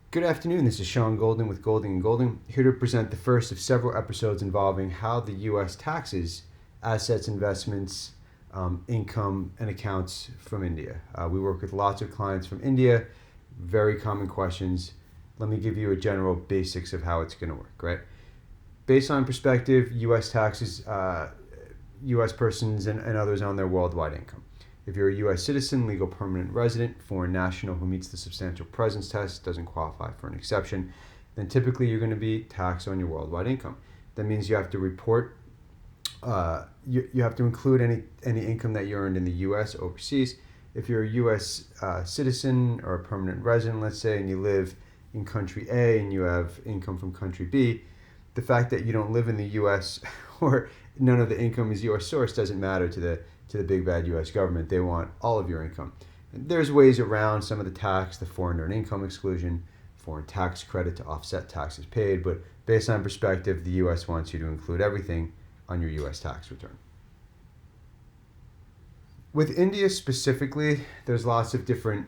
Good afternoon, this is Sean Golden with Golding & Golding, here to present the first of several episodes involving how the U.S. taxes assets, investments, income, and accounts from India. We work with lots of clients from India, very common questions. Let me give you a general basics of how it's going to work, right? Baseline perspective, U.S. taxes, U.S. persons and others on their worldwide income. If you're a U.S. citizen, legal permanent resident, foreign national who meets the substantial presence test, doesn't qualify for an exception, then typically you're going to be taxed on your worldwide income. That means you have to report, you have to include any income that you earned in the U.S. overseas. If you're a U.S. Citizen or a permanent resident, let's say, and you live in country A and you have income from country B, the fact that you don't live in the U.S. or none of the income is U.S. source doesn't matter to the big bad U.S. government. They want all of your income. And there's ways around some of the tax, the foreign earned income exclusion, foreign tax credit to offset taxes paid, but based on perspective, the U.S. wants you to include everything on your U.S. tax return. With India specifically, there's lots of different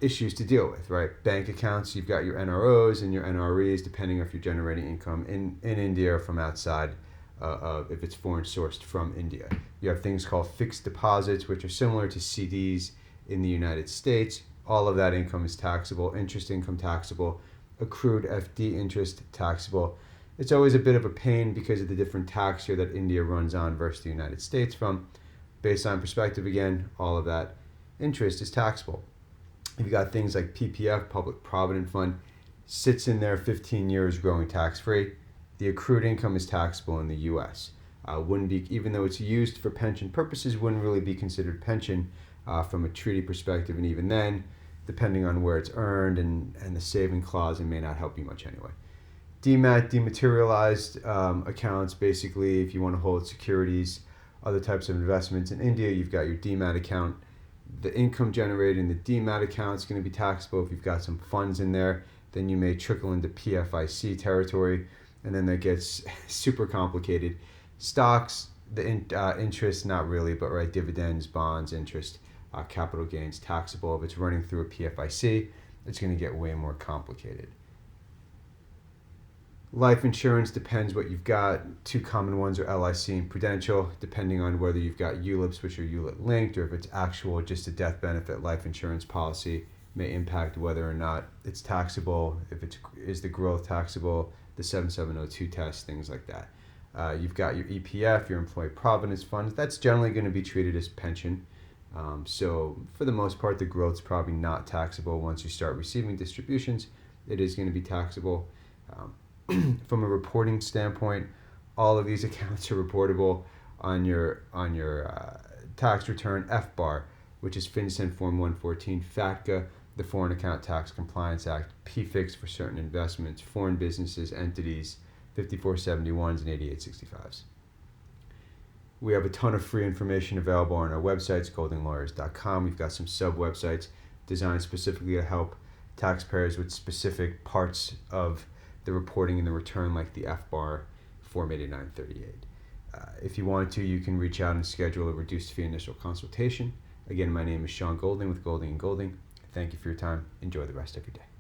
issues to deal with, right? Bank accounts, you've got your NROs and your NREs, depending if you're generating income in India or from outside. If it's foreign sourced from India. You have things called fixed deposits, which are similar to CDs in the United States. All of that income is taxable. Interest income taxable. Accrued FD interest taxable. It's always a bit of a pain because of the different tax year that India runs on versus the United States from. Baseline perspective, again, all of that interest is taxable. You've got things like PPF, Public Provident Fund, sits in there 15 years growing tax-free. The accrued income is taxable in the U.S. Wouldn't be, even though it's used for pension purposes, wouldn't really be considered pension from a treaty perspective, and even then, depending on where it's earned and the saving clause, it may not help you much anyway. Dematerialized accounts, basically, if you want to hold securities, other types of investments in India, you've got your demat account. The income generated in the demat account is going to be taxable. If you've got some funds in there, then you may trickle into PFIC territory. And then that gets super complicated. Stocks, the interest, not really, but right, dividends, bonds, interest, capital gains, taxable. If it's running through a PFIC, it's going to get way more complicated. Life insurance depends what you've got. Two common ones are LIC and Prudential, depending on whether you've got ULIPs, which are ULIP linked, or if it's actual, just a death benefit life insurance policy may impact whether or not it's taxable, if it's is the growth taxable, the 7702 test, things like that. You've got your EPF, your Employee Providence Fund. That's generally going to be treated as pension. So for the most part, the growth's probably not taxable. Once you start receiving distributions, it is going to be taxable. From a reporting standpoint, all of these accounts are reportable on your tax return. FBAR, which is FinCEN Form 114, FATCA, the Foreign Account Tax Compliance Act, PFIX for certain investments, foreign businesses, entities, 5471s and 8865s. We have a ton of free information available on our websites, goldinglawyers.com. We've got some sub-websites designed specifically to help taxpayers with specific parts of the reporting and the return, like the FBAR Form 8938. If you want to, you can reach out and schedule a reduced fee initial consultation. Again, my name is Sean Golding with Golding & Golding. Thank you for your time. Enjoy the rest of your day.